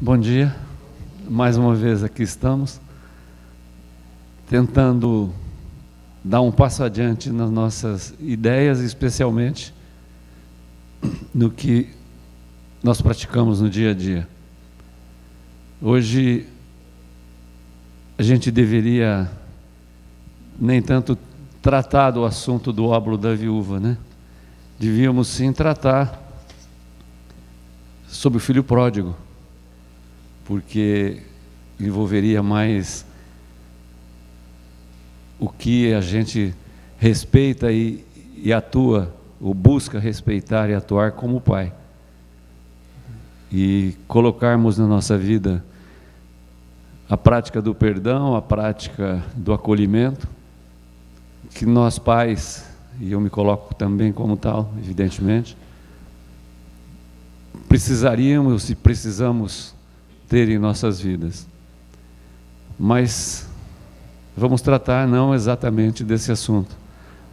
Bom dia, mais uma vez aqui estamos, tentando dar um passo adiante nas nossas ideias, especialmente no que nós praticamos no dia a dia. Hoje a gente deveria nem tanto tratar do assunto do óbolo da viúva, né? Devíamos sim tratar sobre o filho pródigo, porque envolveria mais o que a gente respeita e atua, ou busca respeitar e atuar como pai. E colocarmos na nossa vida a prática do perdão, a prática do acolhimento, que nós pais, e eu me coloco também como tal, evidentemente, precisaríamos e precisamos ter em nossas vidas. Mas vamos tratar não exatamente desse assunto.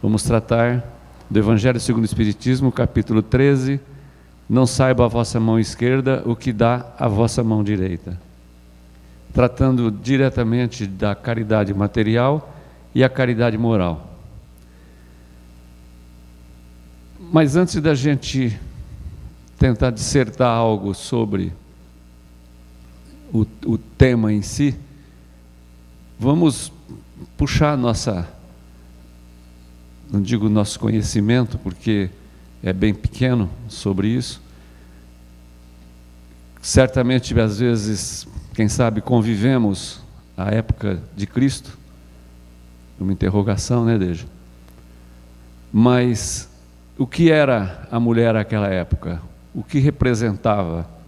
Vamos tratar do Evangelho segundo o Espiritismo, capítulo 13, não saiba a vossa mão esquerda o que dá a vossa mão direita. Tratando diretamente da caridade material e a caridade moral. Mas antes da gente tentar dissertar algo sobre o tema em si, vamos puxar nossa, não digo nosso conhecimento, porque é bem pequeno sobre isso. Certamente, às vezes, quem sabe, convivemos à época de Cristo, uma interrogação, né, Deja? Mas o que era a mulher naquela época? O que representava?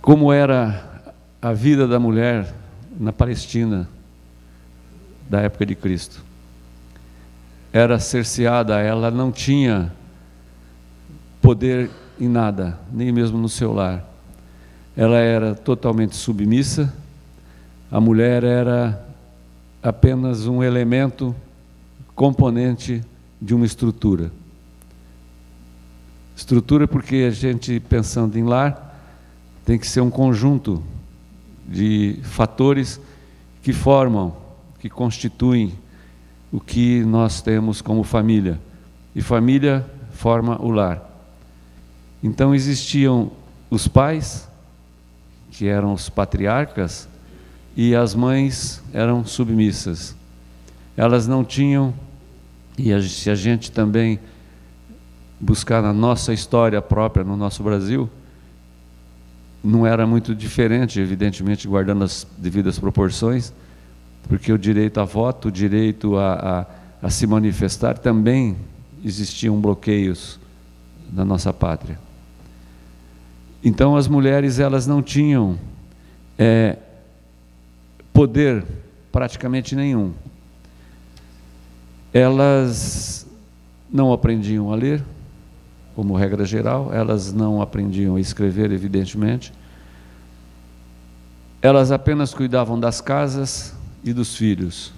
Como era a vida da mulher na Palestina da época de Cristo? Era cerceada, ela não tinha poder em nada, nem mesmo no seu lar. Ela era totalmente submissa, a mulher era apenas um elemento, componente de uma estrutura. Estrutura porque a gente, pensando em lar, tem que ser um conjunto de fatores que formam, que constituem o que nós temos como família. E família forma o lar. Então existiam os pais, que eram os patriarcas, e as mães eram submissas. Elas não tinham, e se a gente também buscar na nossa história própria, no nosso Brasil, não era muito diferente, evidentemente guardando as devidas proporções, porque o direito a voto, o direito a se manifestar, também existiam bloqueios na nossa pátria. Então as mulheres, elas não tinham poder praticamente nenhum. Elas não aprendiam a ler, como regra geral, elas não aprendiam a escrever, evidentemente. Elas apenas cuidavam das casas e dos filhos.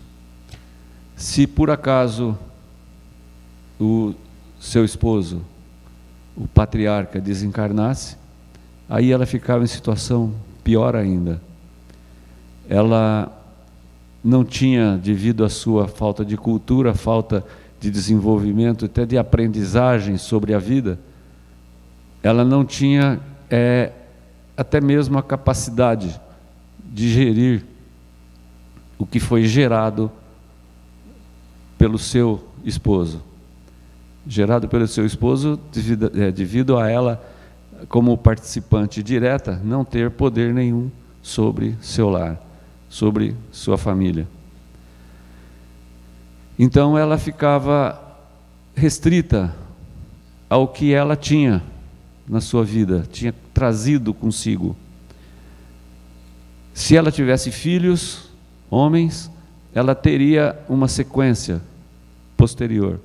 Se por acaso o seu esposo, o patriarca, desencarnasse, aí ela ficava em situação pior ainda. Ela não tinha, devido à sua falta de cultura, falta de desenvolvimento, até de aprendizagem sobre a vida, ela não tinha até mesmo a capacidade de gerir o que foi gerado pelo seu esposo. Gerado pelo seu esposo devido a ela, como participante direta, não ter poder nenhum sobre seu lar, sobre sua família. Então ela ficava restrita ao que ela tinha na sua vida, tinha trazido consigo. Se ela tivesse filhos, homens, ela teria uma sequência posterior.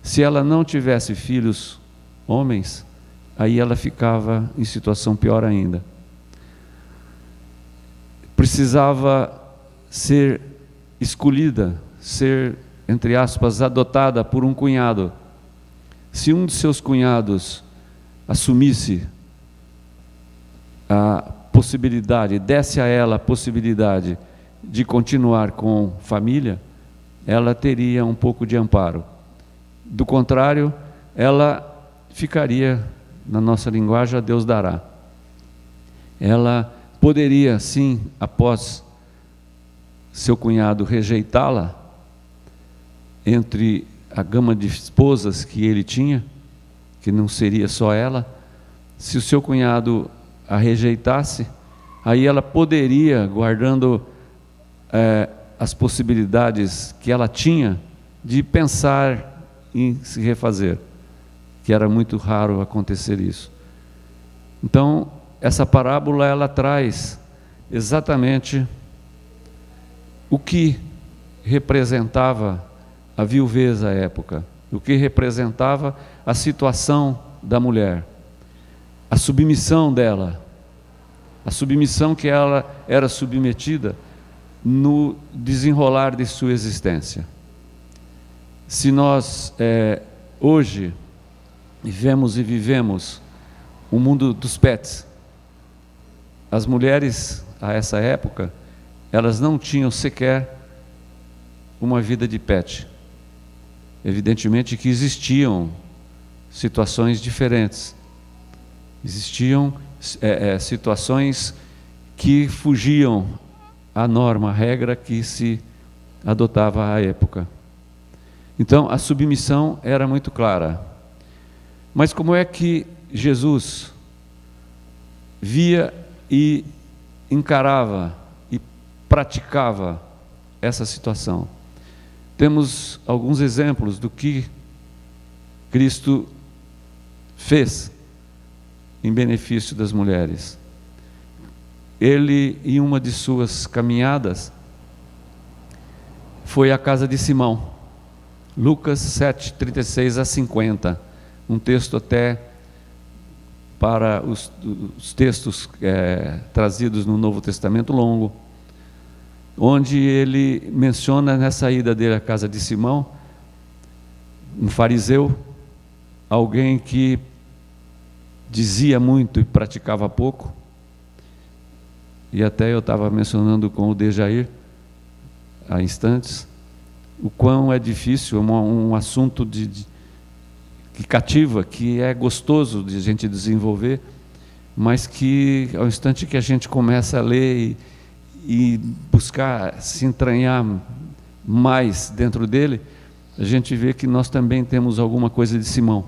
Se ela não tivesse filhos, homens, aí ela ficava em situação pior ainda. Precisava ser escolhida, ser, entre aspas, adotada por um cunhado. Se um de seus cunhados assumisse a possibilidade, desse a ela a possibilidade de continuar com família, ela teria um pouco de amparo. Do contrário, ela ficaria, na nossa linguagem, a Deus dará. Ela poderia, sim, após seu cunhado rejeitá-la, entre a gama de esposas que ele tinha, que não seria só ela, se o seu cunhado a rejeitasse, aí ela poderia, guardando as possibilidades que ela tinha de pensar em se refazer, que era muito raro acontecer isso. Então, essa parábola ela traz exatamente o que representava a viuvez à época, o que representava a situação da mulher, a submissão dela, a submissão que ela era submetida no desenrolar de sua existência. Se nós hoje vivemos o mundo dos pets, as mulheres a essa época, elas não tinham sequer uma vida de pet. Evidentemente que existiam situações diferentes, existiam situações que fugiam à norma, à regra que se adotava à época. Então a submissão era muito clara. Mas como é que Jesus via e encarava e praticava essa situação? Temos alguns exemplos do que Cristo fez em benefício das mulheres. Ele, em uma de suas caminhadas, foi à casa de Simão. Lucas 7, 36 a 50. Um texto até para os textos trazidos no Novo Testamento longo, onde ele menciona nessa ida dele à casa de Simão, um fariseu, alguém que dizia muito e praticava pouco, e até eu estava mencionando com o Dejair há instantes, o quão é difícil, um assunto que cativa, que é gostoso de a gente desenvolver, mas que ao instante que a gente começa a ler e buscar se entranhar mais dentro dele, a gente vê que nós também temos alguma coisa de Simão.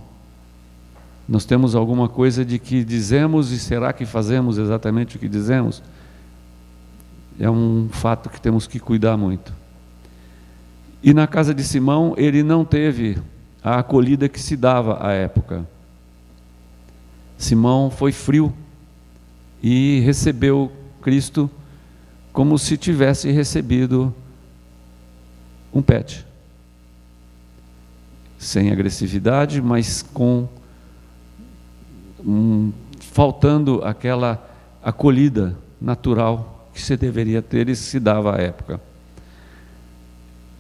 Nós temos alguma coisa de que dizemos e será que fazemos exatamente o que dizemos? É um fato que temos que cuidar muito. E na casa de Simão, ele não teve a acolhida que se dava à época. Simão foi frio e recebeu Cristo como se tivesse recebido um pet. Sem agressividade, mas faltando aquela acolhida natural que se deveria ter e se dava à época.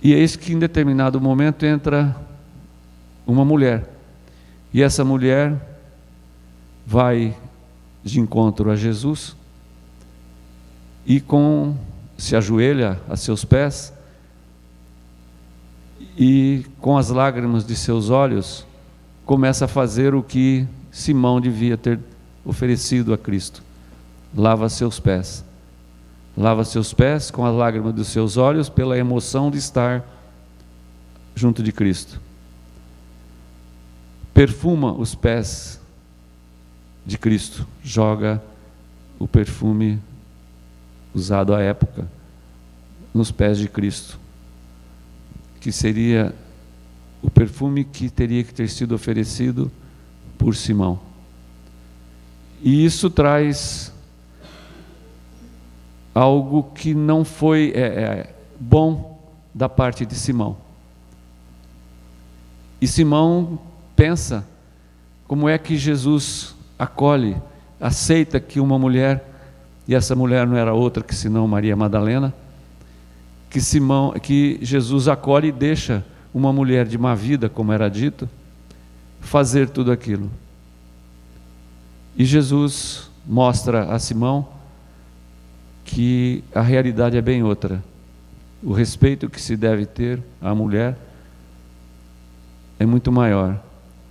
E eis que em determinado momento entra uma mulher, e essa mulher vai de encontro a Jesus e se ajoelha a seus pés e com as lágrimas de seus olhos começa a fazer o que Simão devia ter oferecido a Cristo: lava seus pés. Lava seus pés com as lágrimas dos seus olhos, pela emoção de estar junto de Cristo. Perfuma os pés de Cristo, joga o perfume usado à época nos pés de Cristo, que seria o perfume que teria que ter sido oferecido por Simão. E isso traz algo que não foi bom da parte de Simão. E Simão pensa como é que Jesus acolhe, aceita que uma mulher, e essa mulher não era outra que senão Maria Madalena, que Jesus acolhe e deixa uma mulher de má vida, como era dito, fazer tudo aquilo. E Jesus mostra a Simão que a realidade é bem outra. O respeito que se deve ter à mulher é muito maior.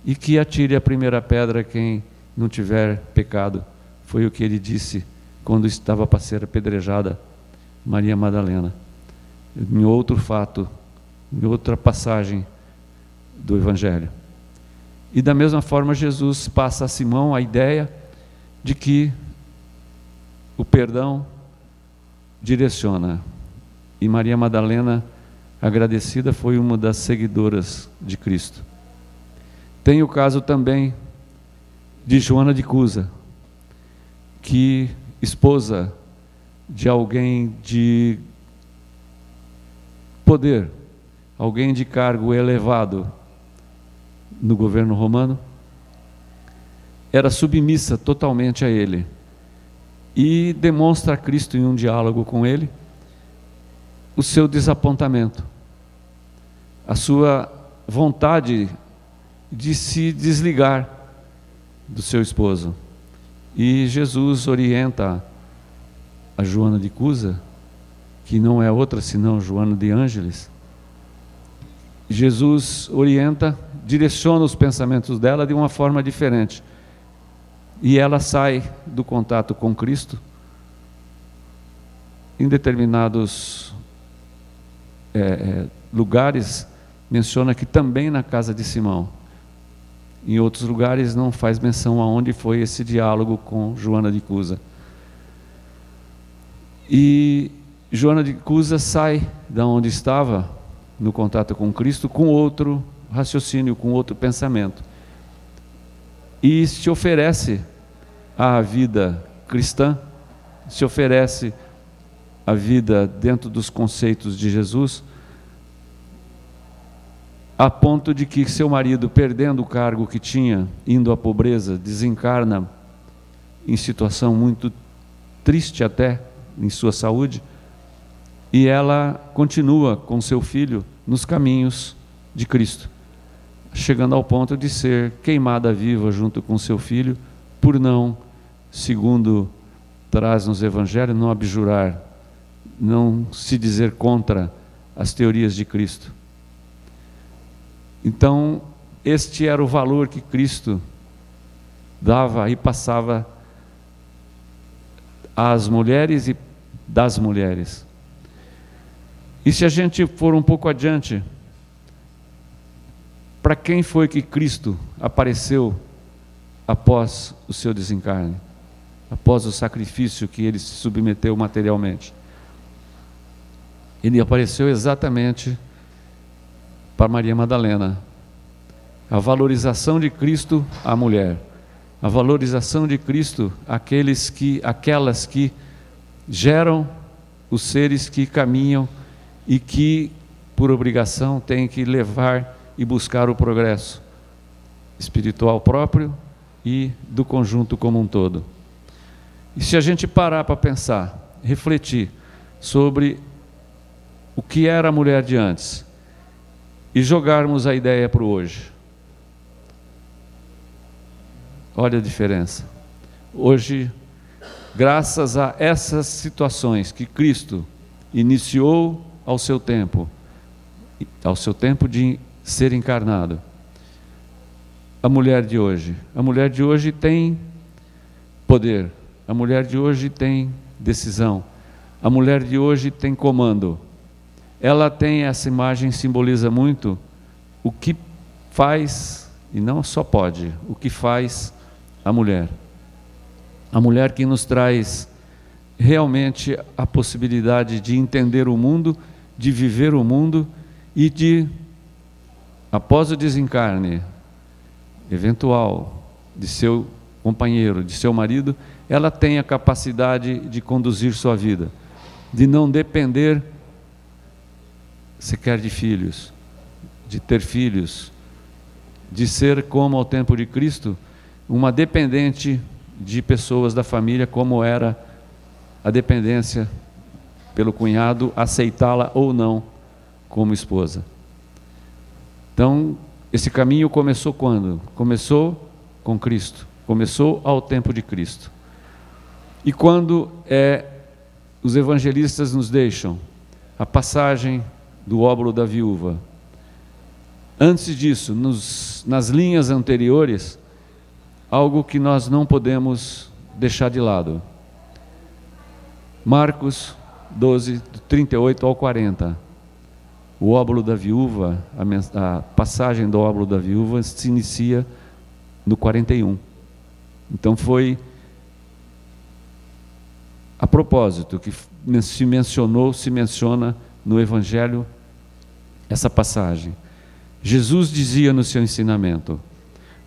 E que atire a primeira pedra quem não tiver pecado. Foi o que ele disse quando estava para ser apedrejada Maria Madalena. Em outro fato, em outra passagem do Evangelho. E da mesma forma Jesus passa a Simão a ideia de que o perdão direciona. E Maria Madalena, agradecida, foi uma das seguidoras de Cristo. Tem o caso também de Joana de Cusa, que esposa de alguém de poder, alguém de cargo elevado no governo romano, era submissa totalmente a ele e demonstra a Cristo em um diálogo com ele o seu desapontamento, a sua vontade de se desligar do seu esposo. E Jesus orienta a Joana de Cusa, que não é outra senão Joana de Ângeles. Jesus orienta, direciona os pensamentos dela de uma forma diferente. E ela sai do contato com Cristo em determinados lugares, menciona que também na casa de Simão. Em outros lugares não faz menção aonde foi esse diálogo com Joana de Cusa. E Joana de Cusa sai da onde estava, no contato com Cristo, com outro raciocínio, com outro pensamento. E se oferece à vida cristã, se oferece à vida dentro dos conceitos de Jesus, a ponto de que seu marido, perdendo o cargo que tinha, indo à pobreza, desencarna em situação muito triste até, em sua saúde, e ela continua com seu filho nos caminhos de Cristo, chegando ao ponto de ser queimada viva junto com seu filho, por não, segundo traz nos evangelhos, não abjurar, não se dizer contra as teorias de Cristo. Então, este era o valor que Cristo dava e passava às mulheres e das mulheres. E se a gente for um pouco adiante, para quem foi que Cristo apareceu após o seu desencarne, após o sacrifício que ele se submeteu materialmente? Ele apareceu exatamente para Maria Madalena. A valorização de Cristo à mulher, a valorização de Cristo aquelas que geram os seres que caminham e que, por obrigação, têm que levar e buscar o progresso espiritual próprio e do conjunto como um todo. E se a gente parar para pensar, refletir sobre o que era a mulher de antes e jogarmos a ideia para o hoje, olha a diferença. Hoje, graças a essas situações que Cristo iniciou ao seu tempo de ser encarnado, a mulher de hoje tem poder, a mulher de hoje tem decisão, a mulher de hoje tem comando. Ela tem, essa imagem simboliza muito o que faz, e não só pode, o que faz a mulher que nos traz realmente a possibilidade de entender o mundo, de viver o mundo e de, após o desencarne eventual de seu companheiro, de seu marido, ela tem a capacidade de conduzir sua vida, de não depender sequer de filhos, de ter filhos, de ser, como ao tempo de Cristo, uma dependente de pessoas da família, como era a dependência pelo cunhado, aceitá-la ou não como esposa. Então, esse caminho começou quando? Começou com Cristo, começou ao tempo de Cristo. E quando os evangelistas nos deixam a passagem do óbolo da viúva, antes disso, nas linhas anteriores, algo que nós não podemos deixar de lado. Marcos 12, 38 ao 40. O óbolo da viúva, a passagem do óbolo da viúva se inicia no 41. Então foi a propósito que se menciona no Evangelho essa passagem. Jesus dizia no seu ensinamento: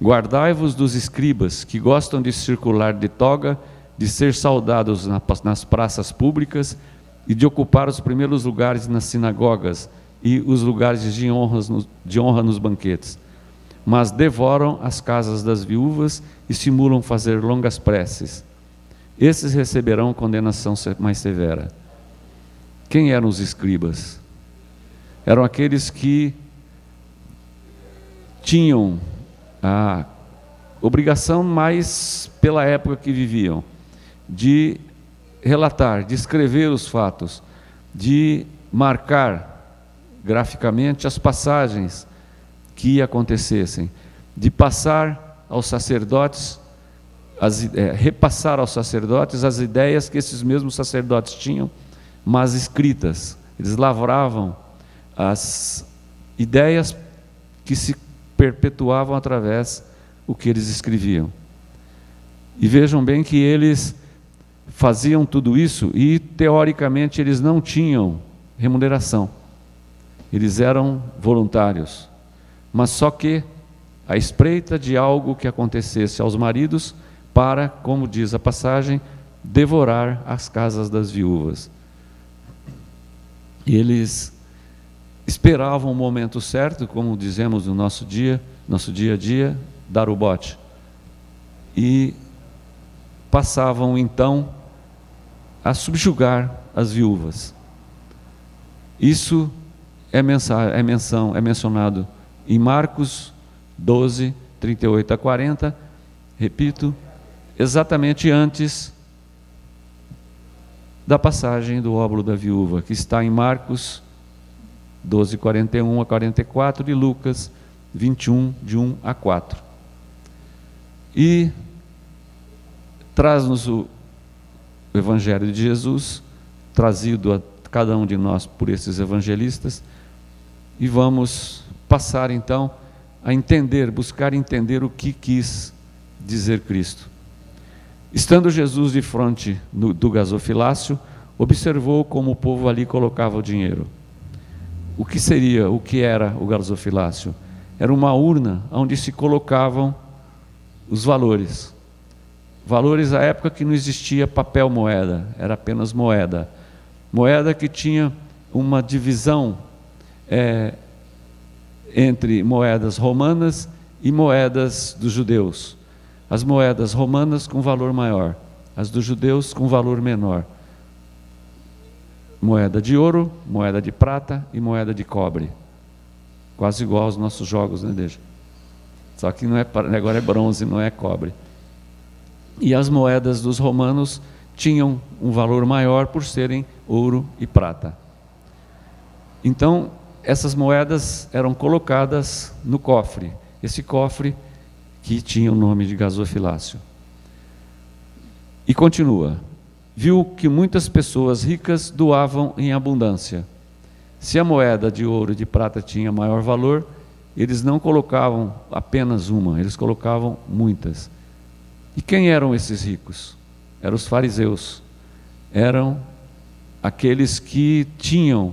guardai-vos dos escribas que gostam de circular de toga, de ser saudados nas praças públicas e de ocupar os primeiros lugares nas sinagogas e os lugares de honra nos banquetes, mas devoram as casas das viúvas e simulam fazer longas preces. Esses receberão condenação mais severa. Quem eram os escribas? Eram aqueles que tinham a obrigação, mais pela época que viviam, de relatar, de escrever os fatos, de marcar graficamente as passagens que acontecessem, de passar aos sacerdotes, repassar aos sacerdotes as ideias que esses mesmos sacerdotes tinham, mas escritas. Eles lavravam as ideias que se perpetuavam através do que eles escreviam. E vejam bem que eles faziam tudo isso e, teoricamente, eles não tinham remuneração. Eles eram voluntários. Mas só que, à espreita de algo que acontecesse aos maridos, para, como diz a passagem, devorar as casas das viúvas. E eles esperavam o momento certo, como dizemos no nosso dia a dia, dar o bote. E passavam então a subjugar as viúvas. Isso é mencionado em Marcos 12, 38 a 40, repito, exatamente antes da passagem do óbolo da viúva, que está em Marcos 12, 41 a 44 e Lucas 21, de 1 a 4. E traz-nos o Evangelho de Jesus, trazido a cada um de nós por esses evangelistas, e vamos passar então a entender, buscar entender o que quis dizer Cristo. Estando Jesus de frente do gasofilácio, observou como o povo ali colocava o dinheiro. O que era o gasofilácio? Era uma urna onde se colocavam os valores. Valores à época que não existia papel moeda, era apenas moeda. Moeda que tinha uma divisão entre moedas romanas e moedas dos judeus. As moedas romanas com valor maior, as dos judeus com valor menor. Moeda de ouro, moeda de prata e moeda de cobre. Quase igual aos nossos jogos, né, Deja? Só que agora é bronze, não é cobre. E as moedas dos romanos tinham um valor maior por serem ouro e prata. Então, essas moedas eram colocadas no cofre. Esse cofre que tinha o nome de gasofilácio. E continua. Viu que muitas pessoas ricas doavam em abundância. Se a moeda de ouro e de prata tinha maior valor, eles não colocavam apenas uma, eles colocavam muitas. E quem eram esses ricos? Eram os fariseus. Eram aqueles que tinham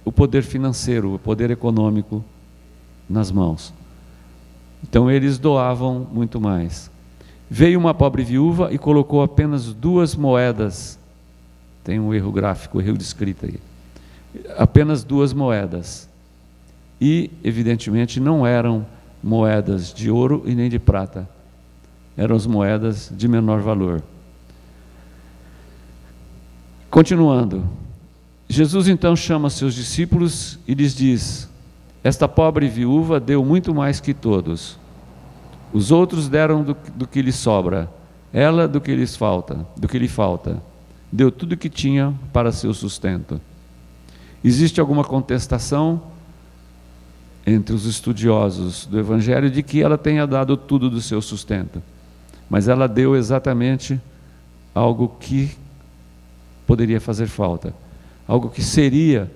o poder financeiro, o poder econômico nas mãos. Então eles doavam muito mais. Veio uma pobre viúva e colocou apenas 2 moedas. Tem um erro gráfico, um erro de escrita aí. Apenas 2 moedas. E, evidentemente, não eram moedas de ouro e nem de prata. Eram as moedas de menor valor. Continuando. Jesus então chama seus discípulos e lhes diz: esta pobre viúva deu muito mais que todos. Os outros deram do que lhes sobra, Ela do que lhe falta, deu tudo o que tinha para seu sustento. Existe alguma contestação entre os estudiosos do Evangelho de que ela tenha dado tudo do seu sustento, mas ela deu exatamente algo que poderia fazer falta, algo que seria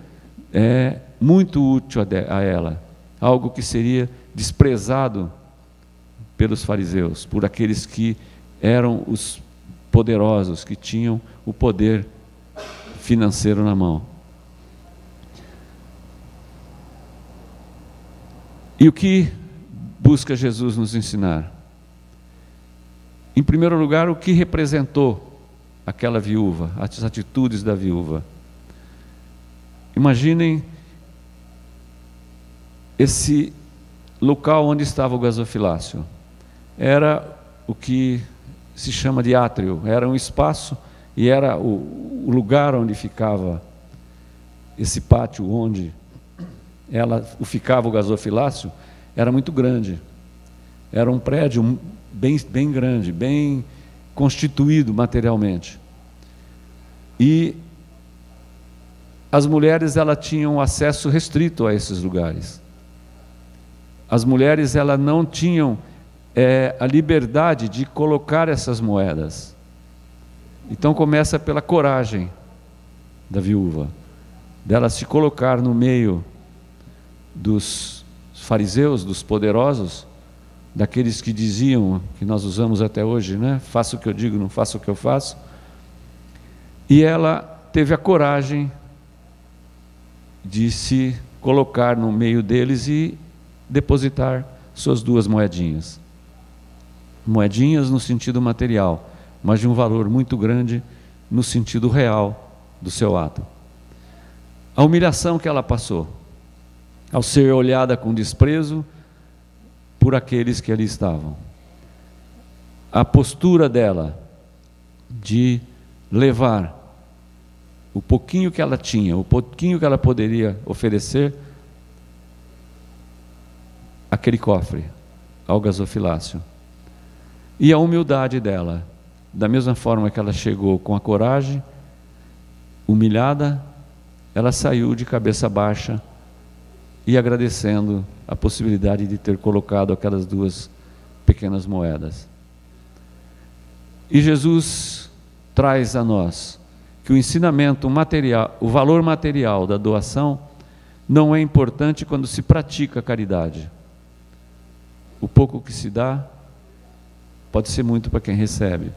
muito útil a ela, algo que seria desprezado pelos fariseus, por aqueles que eram os poderosos, que tinham o poder financeiro na mão. E o que busca Jesus nos ensinar? Em primeiro lugar, o que representou aquela viúva, as atitudes da viúva. Imaginem esse local onde estava o gasofilácio. Era o que se chama de átrio, era um espaço e era o lugar onde ficava esse pátio, onde ficava o gasofilácio, era muito grande. Era um prédio bem grande, bem constituído materialmente. E as mulheres tinham acesso restrito a esses lugares. As mulheres não tinham a liberdade de colocar essas moedas. Então começa pela coragem da viúva, dela se colocar no meio dos fariseus, dos poderosos, daqueles que diziam, que nós usamos até hoje, né? Faça o que eu digo, não faça o que eu faço. E ela teve a coragem de se colocar no meio deles e depositar suas 2 moedinhas. Moedinhas no sentido material, mas de um valor muito grande no sentido real do seu ato. A humilhação que ela passou, ao ser olhada com desprezo por aqueles que ali estavam. A postura dela de levar o pouquinho que ela tinha, o pouquinho que ela poderia oferecer, aquele cofre, ao gasofilácio. E a humildade dela, da mesma forma que ela chegou com a coragem, humilhada, ela saiu de cabeça baixa e agradecendo a possibilidade de ter colocado aquelas 2 pequenas moedas. E Jesus traz a nós que o ensinamento material, o valor material da doação não é importante quando se pratica a caridade. O pouco que se dá pode ser muito para quem recebe.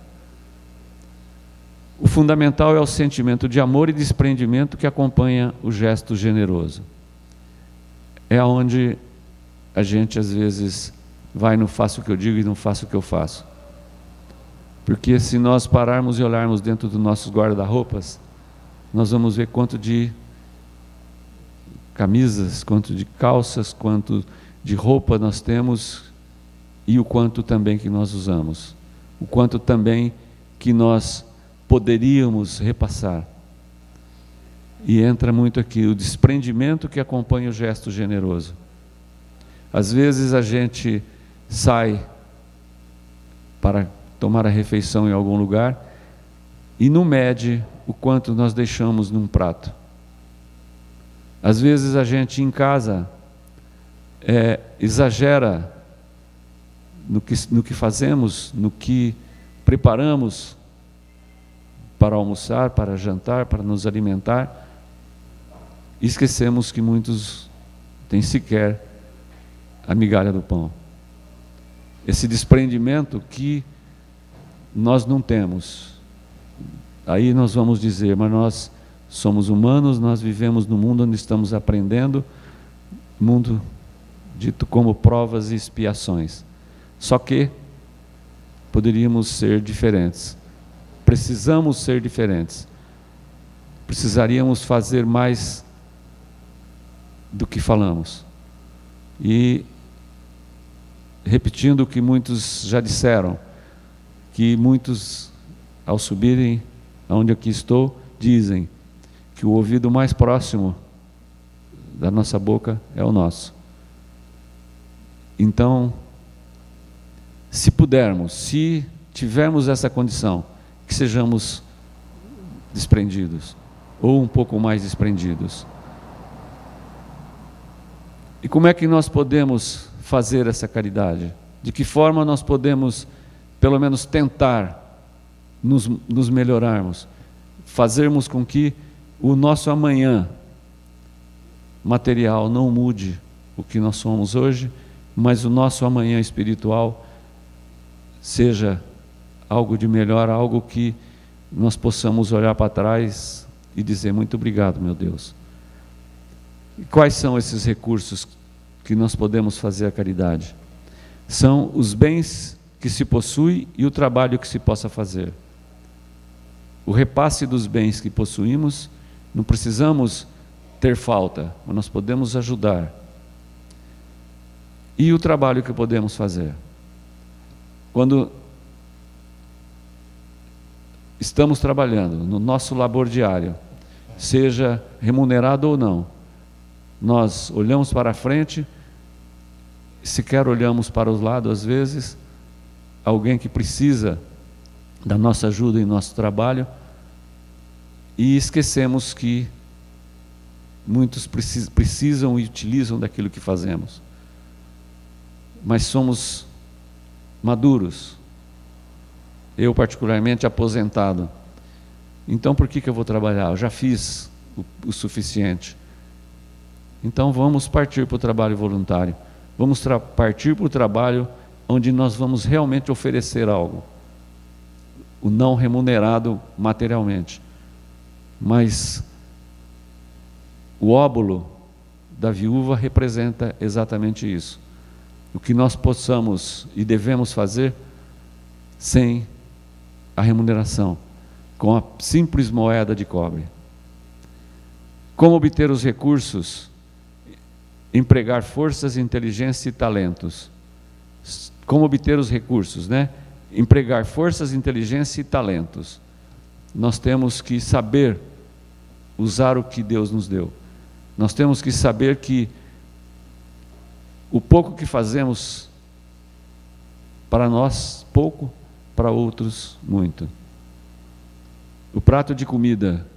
O fundamental é o sentimento de amor e desprendimento que acompanha o gesto generoso. É onde a gente às vezes vai no faço o que eu digo e não faço o que eu faço. Porque se nós pararmos e olharmos dentro dos nossos guarda-roupas, nós vamos ver quanto de camisas, quanto de calças, quanto de roupa nós temos e o quanto também que nós usamos, o quanto também que nós poderíamos repassar. E entra muito aqui o desprendimento que acompanha o gesto generoso. Às vezes a gente sai para tomar a refeição em algum lugar e não mede o quanto nós deixamos num prato. Às vezes a gente em casa exagera no que fazemos, no que preparamos para almoçar, para jantar, para nos alimentar. E esquecemos que muitos têm sequer a migalha do pão. Esse desprendimento que nós não temos. Aí nós vamos dizer, mas nós somos humanos, nós vivemos no mundo onde estamos aprendendo, mundo dito como provas e expiações. Só que poderíamos ser diferentes. Precisamos ser diferentes. Precisaríamos fazer mais do que falamos. E repetindo o que muitos já disseram, que muitos, ao subirem aonde aqui estou, dizem que o ouvido mais próximo da nossa boca é o nosso. Então, se pudermos, se tivermos essa condição, que sejamos desprendidos, ou um pouco mais desprendidos. E como é que nós podemos fazer essa caridade? De que forma nós podemos, pelo menos, tentar nos melhorarmos, fazermos com que o nosso amanhã material não mude o que nós somos hoje, mas o nosso amanhã espiritual seja algo de melhor, algo que nós possamos olhar para trás e dizer: muito obrigado, meu Deus. E quais são esses recursos que nós podemos fazer a caridade? São os bens que se possui e o trabalho que se possa fazer. O repasse dos bens que possuímos, não precisamos ter falta, mas nós podemos ajudar. E o trabalho que podemos fazer. Quando estamos trabalhando no nosso labor diário, seja remunerado ou não, nós olhamos para a frente, sequer olhamos para os lados às vezes, alguém que precisa da nossa ajuda em nosso trabalho, e esquecemos que muitos precisam e utilizam daquilo que fazemos. Mas somos maduros, eu particularmente aposentado, então por que eu vou trabalhar? Eu já fiz o suficiente. Então vamos partir para o trabalho voluntário, vamos partir para o trabalho onde nós vamos realmente oferecer algo, o não remunerado materialmente, mas o óbolo da viúva representa exatamente isso, o que nós possamos e devemos fazer sem a remuneração, com a simples moeda de cobre. Como obter os recursos? Empregar forças, inteligência e talentos. Como obter os recursos, né? Empregar forças, inteligência e talentos. Nós temos que saber usar o que Deus nos deu. Nós temos que saber que o pouco que fazemos para nós, pouco, para outros, muito. O prato de comida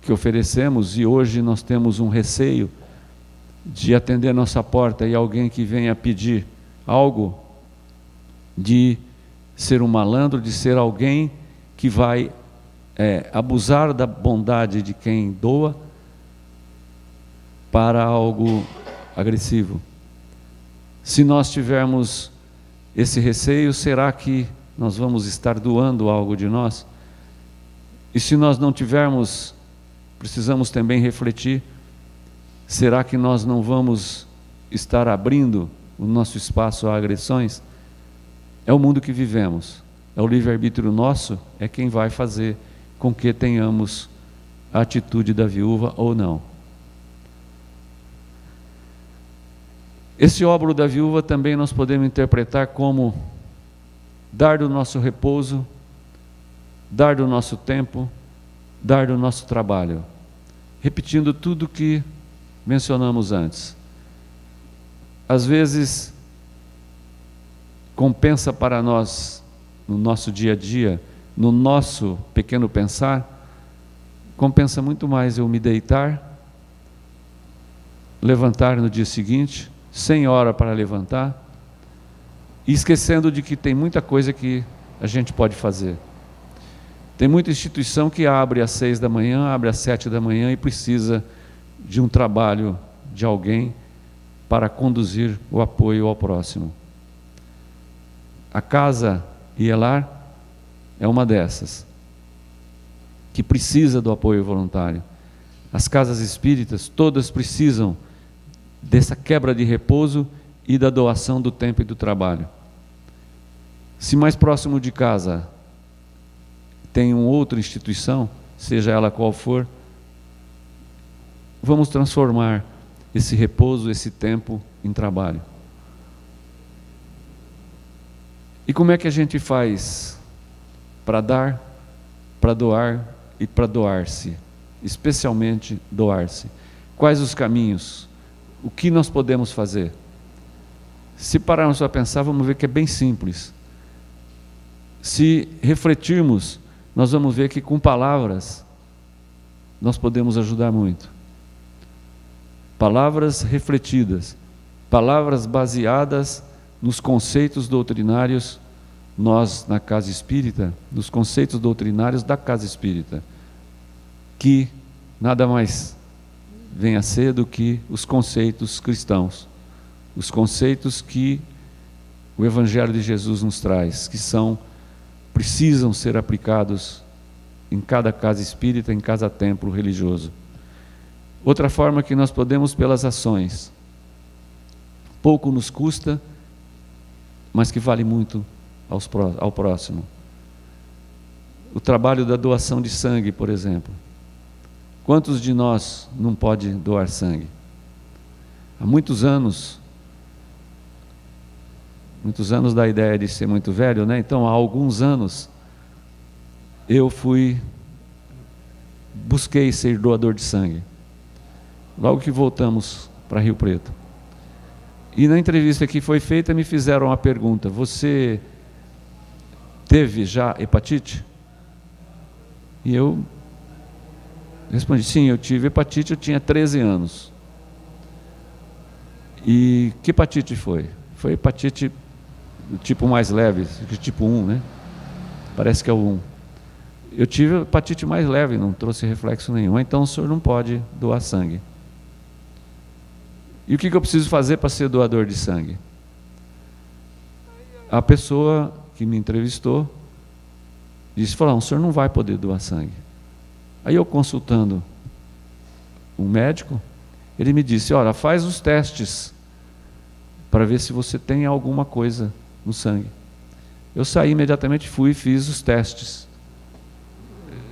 que oferecemos, e hoje nós temos um receio de atender a nossa porta e alguém que venha pedir algo, de ser um malandro, de ser alguém que vai abusar da bondade de quem doa para algo agressivo. Se nós tivermos esse receio, será que nós vamos estar doando algo de nós? E se nós não tivermos, precisamos também refletir, será que nós não vamos estar abrindo o nosso espaço a agressões? É o mundo que vivemos, é o livre-arbítrio nosso, é quem vai fazer com que tenhamos a atitude da viúva ou não. Esse óbolo da viúva também nós podemos interpretar como dar do nosso repouso, dar do nosso tempo, dar do nosso trabalho, repetindo tudo que mencionamos antes. Às vezes, compensa para nós, no nosso dia a dia, no nosso pequeno pensar, compensa muito mais eu me deitar, levantar no dia seguinte, sem hora para levantar, e esquecendo de que tem muita coisa que a gente pode fazer. Tem muita instituição que abre às 6 da manhã, abre às 7 da manhã e precisa de um trabalho de alguém para conduzir o apoio ao próximo. A Casa Ielar é uma dessas, que precisa do apoio voluntário. As casas espíritas, todas precisam dessa quebra de repouso e da doação do tempo e do trabalho. Se mais próximo de casa tem uma outra instituição, seja ela qual for, vamos transformar esse repouso, esse tempo em trabalho. E como é que a gente faz para dar, para doar e para doar-se? Especialmente doar-se. Quais os caminhos? O que nós podemos fazer? Se pararmos para pensar, vamos ver que é bem simples. se refletirmos, nós vamos ver que com palavras nós podemos ajudar muito. Palavras refletidas, palavras baseadas nos conceitos doutrinários, nós na Casa Espírita, nos conceitos doutrinários da Casa Espírita, que nada mais vem a ser do que os conceitos cristãos, os conceitos que o Evangelho de Jesus nos traz, que precisam ser aplicados em cada casa espírita, em cada templo religioso. Outra forma que nós podemos pelas ações, pouco nos custa, mas que vale muito ao próximo. O trabalho da doação de sangue, por exemplo. Quantos de nós não pode doar sangue? Há muitos anos da ideia de ser muito velho, né? Então há alguns anos eu busquei ser doador de sangue. Logo que voltamos para Rio Preto. E na entrevista que foi feita me fizeram a pergunta: você teve já hepatite? E eu respondi: sim, eu tive hepatite, eu tinha 13 anos. E que hepatite foi? Foi hepatite do tipo mais leve, tipo 1, né? Parece que é o 1. Eu tive hepatite mais leve, não trouxe reflexo nenhum. Então o senhor não pode doar sangue. E o que eu preciso fazer para ser doador de sangue? A pessoa que me entrevistou disse: o senhor não vai poder doar sangue. Aí eu, consultando um médico, ele me disse: olha, faz os testes para ver se você tem alguma coisa no sangue. Eu saí imediatamente, fui e fiz os testes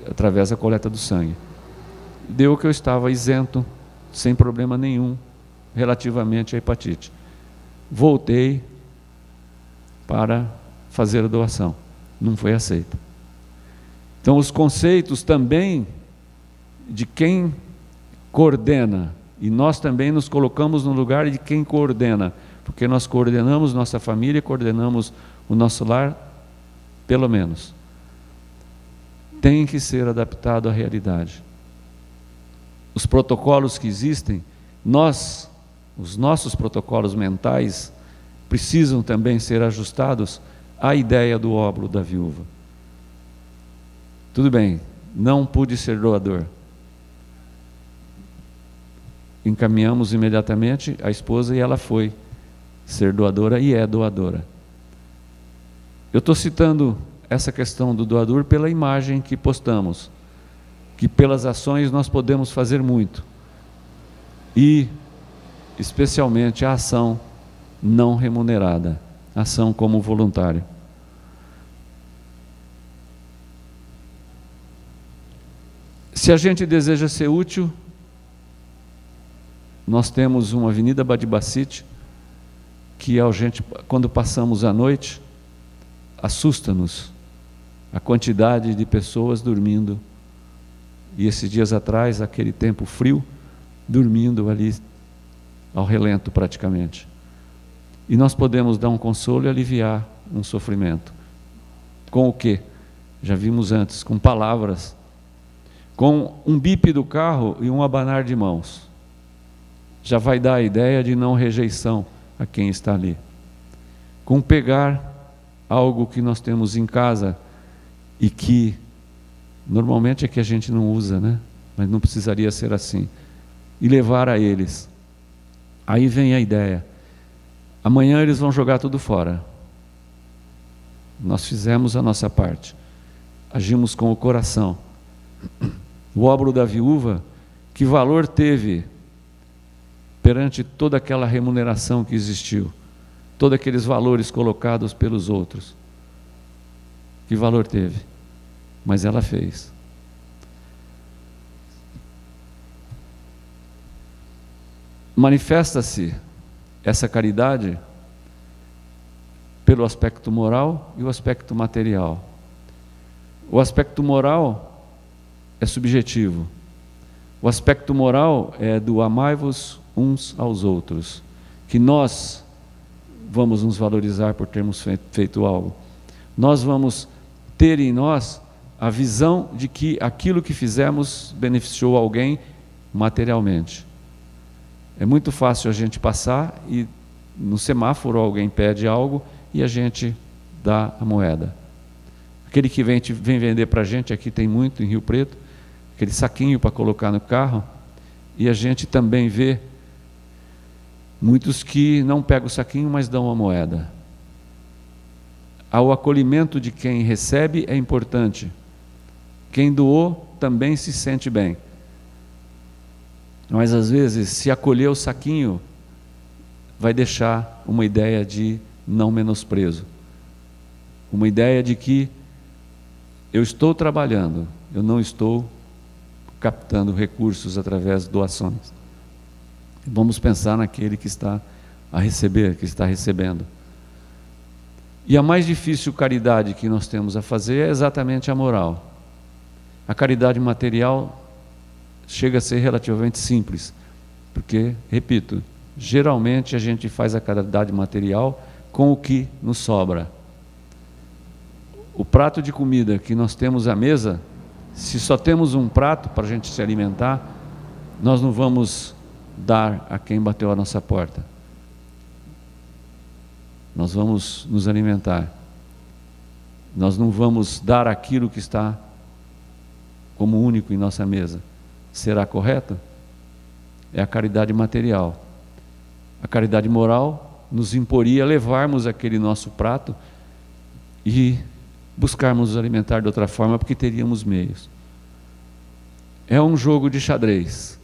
através da coleta do sangue. Deu que eu estava isento, sem problema nenhum, relativamente à hepatite. Voltei para fazer a doação. Não foi aceita. Então os conceitos também de quem coordena, e nós também nos colocamos no lugar de quem coordena, porque nós coordenamos nossa família, coordenamos o nosso lar, pelo menos. Tem que ser adaptado à realidade. Os protocolos que existem, os nossos protocolos mentais, precisam também ser ajustados à ideia do óbolo da viúva. Tudo bem, não pude ser doador. Encaminhamos imediatamente a esposa e ela foi ser doadora e é doadora. Eu estou citando essa questão do doador pela imagem que postamos, que pelas ações nós podemos fazer muito, e especialmente a ação não remunerada, ação como voluntário. Se a gente deseja ser útil, nós temos uma Avenida Badibacite, que quando passamos a noite, assusta-nos a quantidade de pessoas dormindo. E esses dias atrás, aquele tempo frio, dormindo ali ao relento praticamente. E nós podemos dar um consolo e aliviar um sofrimento. Com o quê? Já vimos antes, com palavras, com um bip do carro e um abanar de mãos. Já vai dar a ideia de não rejeição a quem está ali. Com pegar algo que nós temos em casa e que normalmente é que a gente não usa, né? Mas não precisaria ser assim. E levar a eles. Aí vem a ideia. Amanhã eles vão jogar tudo fora. Nós fizemos a nossa parte. Agimos com o coração. O óbolo da viúva, que valor teve perante toda aquela remuneração que existiu? Todos aqueles valores colocados pelos outros. Que valor teve? Mas ela fez. Manifesta-se essa caridade pelo aspecto moral e o aspecto material. O aspecto moral é subjetivo. O aspecto moral é do amai-vos uns aos outros, que nós vamos nos valorizar por termos feito algo. Nós vamos ter em nós a visão de que aquilo que fizemos beneficiou alguém materialmente. É muito fácil a gente passar e no semáforo alguém pede algo e a gente dá a moeda. Aquele que vem vender para a gente, aqui tem muito em Rio Preto, aquele saquinho para colocar no carro, e a gente também vê muitos que não pegam o saquinho, mas dão a moeda. O acolhimento de quem recebe é importante. Quem doou também se sente bem. Mas às vezes, se acolher o saquinho, vai deixar uma ideia de não menosprezo. Uma ideia de que eu estou trabalhando, eu não estou captando recursos através de doações. Vamos pensar naquele que está a receber, que está recebendo. E a mais difícil caridade que nós temos a fazer é exatamente a moral. A caridade material chega a ser relativamente simples, porque, repito, geralmente a gente faz a caridade material com o que nos sobra. O prato de comida que nós temos à mesa, se só temos um prato para a gente se alimentar, nós não vamos dar a quem bateu a nossa porta. Nós vamos nos alimentar. Nós não vamos dar aquilo que está como único em nossa mesa. Será correto? É a caridade material. A caridade moral nos imporia levarmos aquele nosso prato e buscarmos nos alimentar de outra forma, porque teríamos meios. É um jogo de xadrez.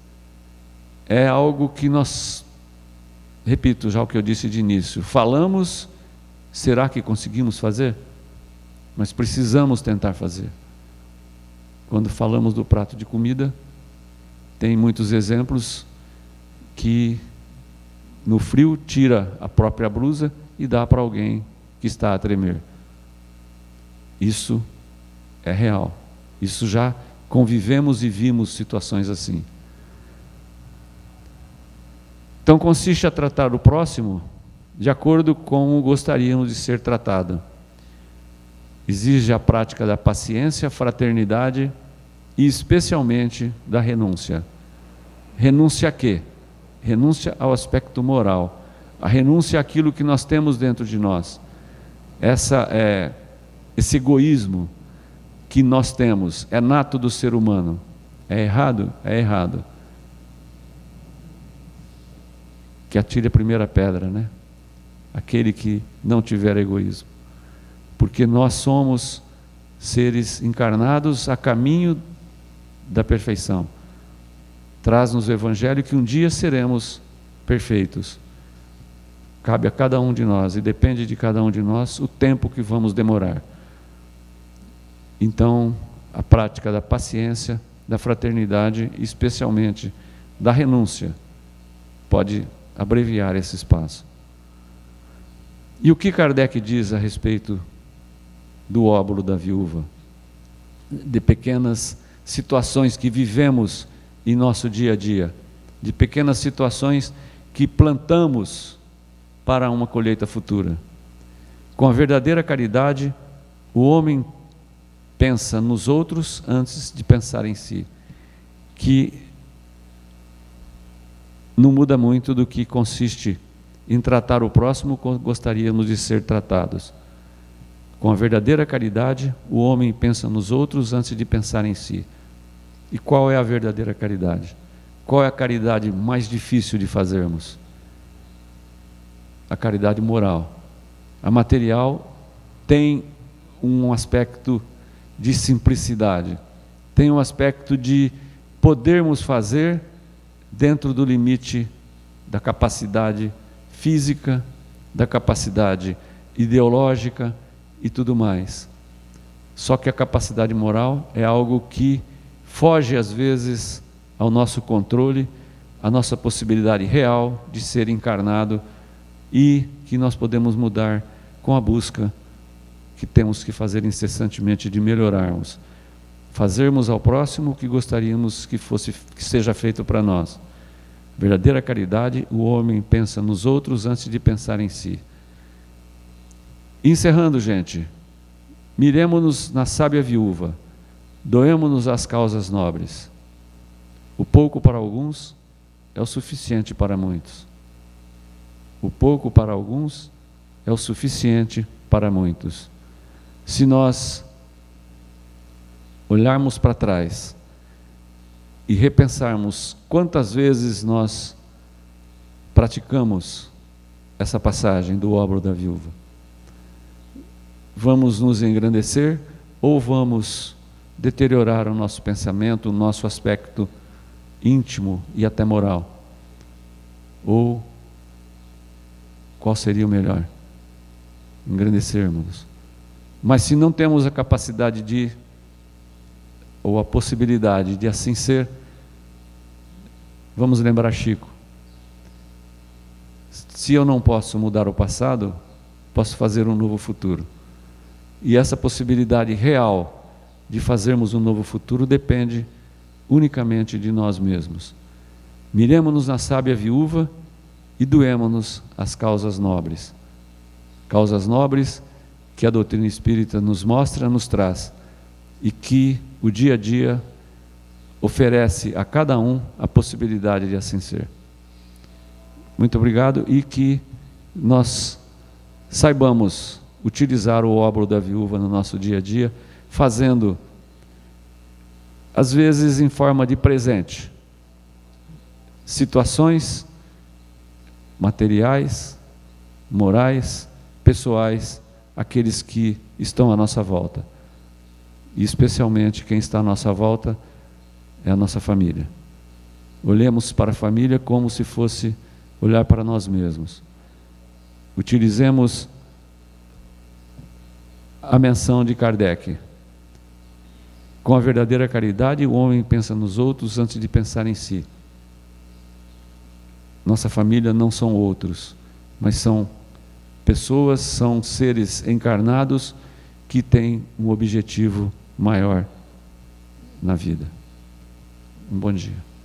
É algo que nós, repito já o que eu disse de início, falamos, será que conseguimos fazer? Mas precisamos tentar fazer. Quando falamos do prato de comida, tem muitos exemplos que no frio tira a própria blusa e dá para alguém que está a tremer. Isso é real. Isso já convivemos e vimos situações assim. Então consiste a tratar o próximo de acordo com como gostaríamos de ser tratado. Exige a prática da paciência, fraternidade e especialmente da renúncia. Renúncia a quê? Renúncia ao aspecto moral. A renúncia àquilo que nós temos dentro de nós. Esse egoísmo que nós temos é nato do ser humano. É errado? É errado. Que atire a primeira pedra, né? Aquele que não tiver egoísmo. Porque nós somos seres encarnados a caminho da perfeição. Traz-nos o Evangelho que um dia seremos perfeitos. Cabe a cada um de nós e depende de cada um de nós o tempo que vamos demorar. Então, a prática da paciência, da fraternidade e especialmente da renúncia pode abreviar esse espaço. E o que Kardec diz a respeito do óbolo da viúva? De pequenas situações que vivemos em nosso dia a dia, de pequenas situações que plantamos para uma colheita futura. Com a verdadeira caridade, o homem pensa nos outros antes de pensar em si, que não muda muito do que consiste em tratar o próximo como gostaríamos de ser tratados. Com a verdadeira caridade, o homem pensa nos outros antes de pensar em si. E qual é a verdadeira caridade? Qual é a caridade mais difícil de fazermos? A caridade moral. A material tem um aspecto de simplicidade, tem um aspecto de podermos fazer dentro do limite da capacidade física, da capacidade ideológica e tudo mais. Só que a capacidade moral é algo que foge às vezes ao nosso controle, à nossa possibilidade real de ser encarnado e que nós podemos mudar com a busca que temos que fazer incessantemente de melhorarmos. Fazermos ao próximo o que gostaríamos que seja feito para nós. Verdadeira caridade, o homem pensa nos outros antes de pensar em si. Encerrando, gente, Miremo-nos na sábia viúva, doemo-nos às causas nobres. O pouco para alguns é o suficiente para muitos. O pouco para alguns é o suficiente para muitos. Se nós olharmos para trás e repensarmos quantas vezes nós praticamos essa passagem do obro da viúva, vamos nos engrandecer ou vamos deteriorar o nosso pensamento, o nosso aspecto íntimo e até moral? Ou qual seria o melhor? Engrandecermos. Mas se não temos a capacidade de, ou a possibilidade de assim ser, vamos lembrar Chico. Se eu não posso mudar o passado, posso fazer um novo futuro. E essa possibilidade real de fazermos um novo futuro depende unicamente de nós mesmos. Miremo-nos na sábia viúva e doemo-nos às causas nobres. Causas nobres que a doutrina espírita nos mostra, nos traz, e que o dia a dia oferece a cada um a possibilidade de assim ser. Muito obrigado, e que nós saibamos utilizar o obro da viúva no nosso dia a dia, fazendo, às vezes em forma de presente, situações materiais, morais, pessoais, aqueles que estão à nossa volta. E especialmente quem está à nossa volta é a nossa família. Olhemos para a família como se fosse olhar para nós mesmos. Utilizemos a menção de Kardec. Com a verdadeira caridade, o homem pensa nos outros antes de pensar em si. Nossa família não são outros, mas são pessoas, são seres encarnados que têm um objetivo maior na vida. Um bom dia.